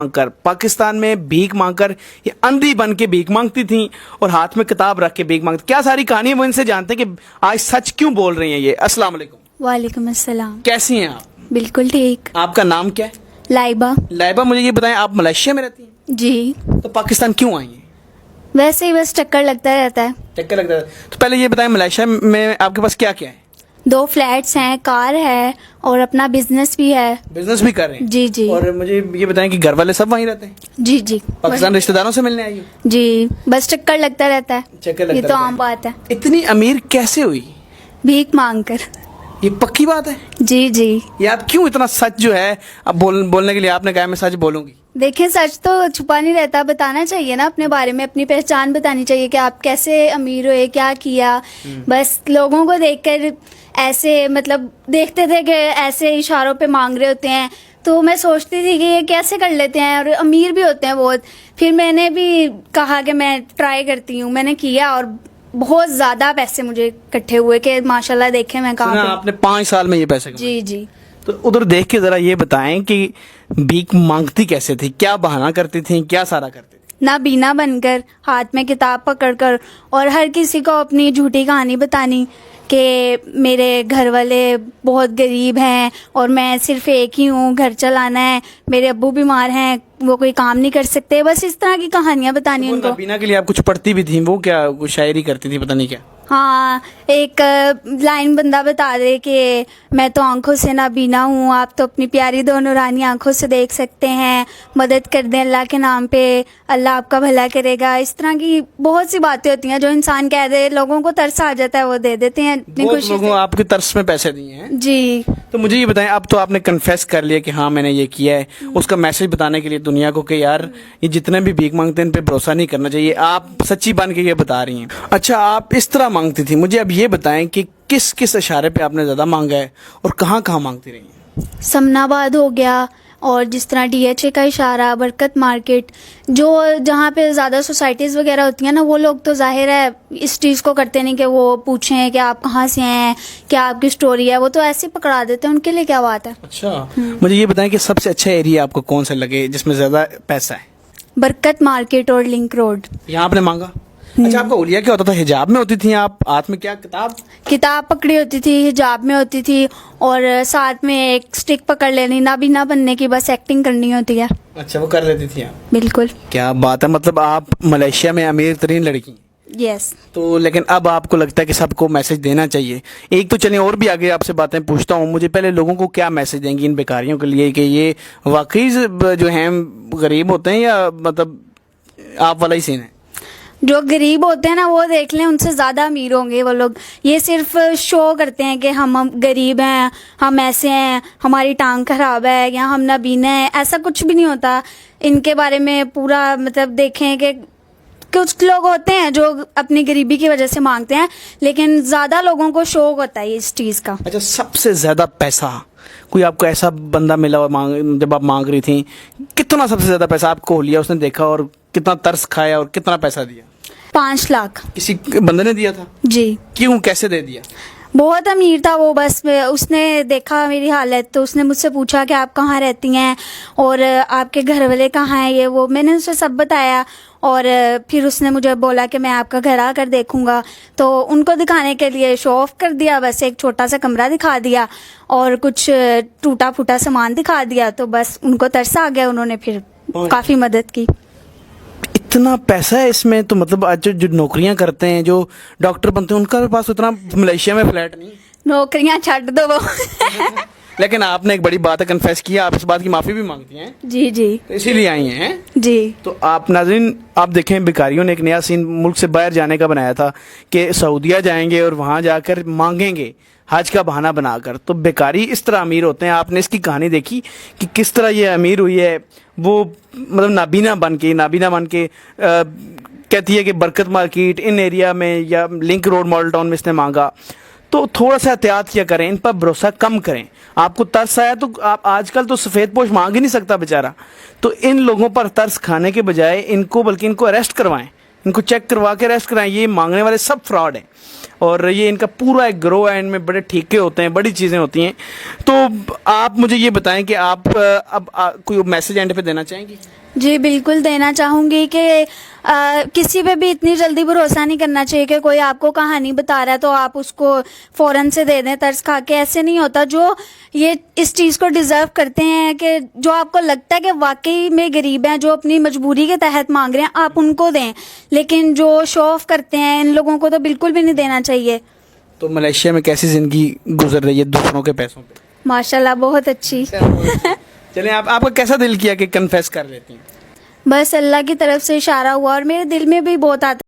मांग कर पाकिस्तान में भीख मांग कर ये अंधी बन के भीख मांगती थी और हाथ में किताब रख के भीख मांगती। क्या सारी कहानी वो इनसे जानते हैं कि आज सच क्यों बोल रही हैं ये। अस्सलाम वालेकुम। वालेकुम अस्सलाम। कैसी हैं आप? बिल्कुल ठीक। आपका नाम क्या है? लाइबा। लाइबा, मुझे ये बताएं आप मलेशिया में रहती हैं? जी। तो पाकिस्तान क्यों आई हैं? वैसे ही बस चक्कर लगता रहता है। चक्कर लगता है। तो पहले ये बताएं मलेशिया में आपके पास क्या क्या है? 2 फ्लैट्स हैं, कार है और अपना बिजनेस भी है। बिजनेस भी कर रहे हैं? जी जी। और मुझे ये बताएं कि घर वाले सब वहीं रहते हैं? जी जी। पाकिस्तान रिश्तेदारों से मिलने आई हो? जी, बस चक्कर लगता रहता है। चक्कर लगता ये तो रहता है। आम बात है। इतनी अमीर कैसे हुई? भीख मांग कर। ये पक्की बात है? जी जी। ये आप क्यों इतना सच जो है अब बोलने के लिए आपने कहा मैं सच बोलूंगी? देखें, सच तो छुपा नहीं रहता, बताना चाहिए ना अपने बारे में, अपनी पहचान बतानी चाहिए कि आप कैसे अमीर हुए, क्या किया। बस लोगों को देखकर ऐसे मतलब देखते थे कि ऐसे इशारों पे मांग रहे होते हैं, तो मैं सोचती थी कि ये कैसे कर लेते हैं और अमीर भी होते हैं बहुत। फिर मैंने भी कहा कि मैं ट्राई करती हूँ, मैंने किया और बहुत ज़्यादा पैसे मुझे इकट्ठे हुए कि माशाल्लाह देखें मैं कहाँ पे। आपने 5 साल में ये पैसे कमाए? जी जी। तो उधर देख के जरा ये बताएं कि भीख मांगती कैसे थी, क्या बहाना करती थी, क्या सारा करती थी? नाबीना बनकर, हाथ में किताब पकड़कर और हर किसी को अपनी झूठी कहानी बतानी कि मेरे घर वाले बहुत गरीब हैं और मैं सिर्फ एक ही हूँ, घर चलाना है, मेरे अब्बू बीमार हैं, वो कोई काम नहीं कर सकते। बस इस तरह की कहानियाँ बतानी उनको। नाबीना के लिए आप कुछ पढ़ती भी थी? वो क्या कुछ शायरी करती थी, पता नहीं क्या? हाँ, एक लाइन बंदा बता दे कि मैं तो आंखों से नाबीना हूँ, आप तो अपनी प्यारी दो नूरानी आंखों से देख सकते हैं, मदद कर दें अल्लाह के नाम पे, अल्लाह आपका भला करेगा। इस तरह की बहुत सी बातें होती हैं जो इंसान कह दे, लोगों को तरस आ जाता है, वो दे देते हैं इतनी खुशी लोगों से। आपके तरस में पैसे दिए हैं? जी। तो मुझे ये बताएं, अब तो आपने कन्फेस कर लिया कि हाँ मैंने ये किया है, उसका मैसेज बताने के लिए दुनिया को कि यार ये जितने भी भीख मांगते हैं इन पे भरोसा नहीं करना चाहिए, आप सच्ची बन के ये बता रही हैं। अच्छा, आप इस तरह मांगती थी, मुझे अब ये बताएं कि किस किस इशारे पे आपने ज्यादा मांगा है और कहाँ कहाँ मांगती रही हैं? समनाबाद हो गया और जिस तरह DHA का इशारा, बरकत मार्केट, जो जहाँ पे ज़्यादा सोसाइटीज़ वगैरह होती हैं ना, वो लोग तो जाहिर है इस चीज़ को करते नहीं कि वो पूछें कि आप कहाँ से हैं, क्या आपकी स्टोरी है, वो तो ऐसे ही पकड़ा देते हैं, उनके लिए क्या बात है। अच्छा, मुझे ये बताएं कि सबसे अच्छा एरिया आपको कौन सा लगे जिसमें ज्यादा पैसा है? बरकत मार्केट और लिंक रोड। यहाँ आपने मांगा? अच्छा, आपका हुलिया क्या होता था? हिजाब में होती थी आप? हाथ में क्या किताब पकड़ी होती थी, हिजाब में होती थी और साथ में एक स्टिक पकड़ लेनी, नाबीना बनने की बस एक्टिंग करनी होती है। अच्छा, वो कर लेती थी आप? बिल्कुल। क्या बात है, मतलब आप मलेशिया में अमीर तरीन लड़की? यस। तो लेकिन अब आपको लगता है कि सबको मैसेज देना चाहिए। एक तो चलें और भी आगे आपसे बातें पूछता हूँ, मुझे पहले लोगों को क्या मैसेज देंगी इन बेकारियों के लिए कि ये वाकई जो हैं गरीब होते हैं या मतलब आप वाला ही सीन है? जो गरीब होते हैं ना, वो देख लें, उनसे ज़्यादा अमीर होंगे वो लोग। ये सिर्फ शो करते हैं कि हम गरीब हैं, हम ऐसे हैं, हमारी टांग खराब है या हम नाबीना हैं, ऐसा कुछ भी नहीं होता। इनके बारे में पूरा मतलब देखें कि कुछ लोग होते हैं जो अपनी गरीबी की वजह से मांगते हैं, लेकिन ज़्यादा लोगों को शौक होता है इस चीज़ का। अच्छा, सबसे ज़्यादा पैसा कोई आपको ऐसा बंदा मिला और जब आप मांग रही थी, कितना सबसे ज़्यादा पैसा आपको लिया उसने देखा और कितना तरस खाया और कितना पैसा दिया? 5 लाख। किसी बंदे ने दिया था? जी। क्यों, कैसे दे दिया? बहुत अमीर था वो, बस उसने देखा मेरी हालत तो उसने मुझसे पूछा कि आप कहाँ रहती हैं और आपके घर वाले कहाँ हैं, ये वो मैंने उसे सब बताया और फिर उसने मुझे बोला कि मैं आपका घर आकर देखूंगा। तो उनको दिखाने के लिए शो ऑफ कर दिया, बस एक छोटा सा कमरा दिखा दिया और कुछ टूटा फूटा सामान दिखा दिया, तो बस उनको तरस आ गया, उन्होंने फिर काफ़ी मदद की। इतना पैसा है इसमें? तो मतलब आज जो नौकरियां करते हैं, जो डॉक्टर बनते हैं, उनका पास उतना मलेशिया में फ्लैट नहीं? नौकरियां छੱਡ दो वो। लेकिन आपने एक बड़ी बात है, कन्फेस किया, आप इस बात की माफी भी मांगती हैं? जी जी। तो इसीलिए आई हैं? जी। तो आप नाज़रीन, आप देखें, बेकारियों ने एक नया सीन मुल्क से बाहर जाने का बनाया था कि सऊदीया जाएंगे और वहां जाकर मांगेंगे हज का बहाना बनाकर। तो बेकारी इस तरह अमीर होते हैं। आपने इसकी कहानी देखी कि किस तरह ये अमीर हुई है? वो मतलब नाबीना बन के कहती है कि बरकत मार्केट इन एरिया में या लिंक रोड मॉडल टाउन में इसने मांगा। तो थोड़ा सा एहतियात किया करें, इन पर भरोसा कम करें। आपको तरस आया तो आप आजकल तो सफ़ेद पोश मांग ही नहीं सकता बेचारा, तो इन लोगों पर तरस खाने के बजाय इनको अरेस्ट करवाएं, इनको चेक करवा के अरेस्ट कराएं। ये मांगने वाले सब फ्रॉड हैं اور یہ ان کا پورا ایک گروہ ہے, ان میں بڑے ٹھیکے ہوتے ہیں, بڑی چیزیں ہوتی ہیں. تو آپ مجھے یہ بتائیں کہ آپ اب کوئی میسج اینڈ پہ دینا چاہیں گی؟ جی بالکل دینا چاہوں گی کہ کسی پہ بھی اتنی جلدی بھروسہ نہیں کرنا چاہیے کہ کوئی آپ کو کہانی بتا رہا ہے تو آپ اس کو فوراً سے دے دیں ترس کھا کے. ایسے نہیں ہوتا. جو یہ اس چیز کو ڈیزرو کرتے ہیں کہ جو آپ کو لگتا ہے کہ واقعی میں غریب ہیں, جو اپنی مجبوری کے تحت مانگ رہے ہیں, آپ ان کو دیں. لیکن جو شو آف کرتے ہیں ان لوگوں کو تو بالکل بھی نہیں دینا چاہیے. تو ملیشیا میں کیسی زندگی گزر رہی ہے دوسروں کے پیسوں پہ؟ ماشاء اللہ بہت اچھی. چلیں آپ کا کیسا دل کیا کہ کنفیس کر لیتی ہیں؟ بس اللہ کی طرف سے اشارہ ہوا اور میرے دل میں بھی بہت آتا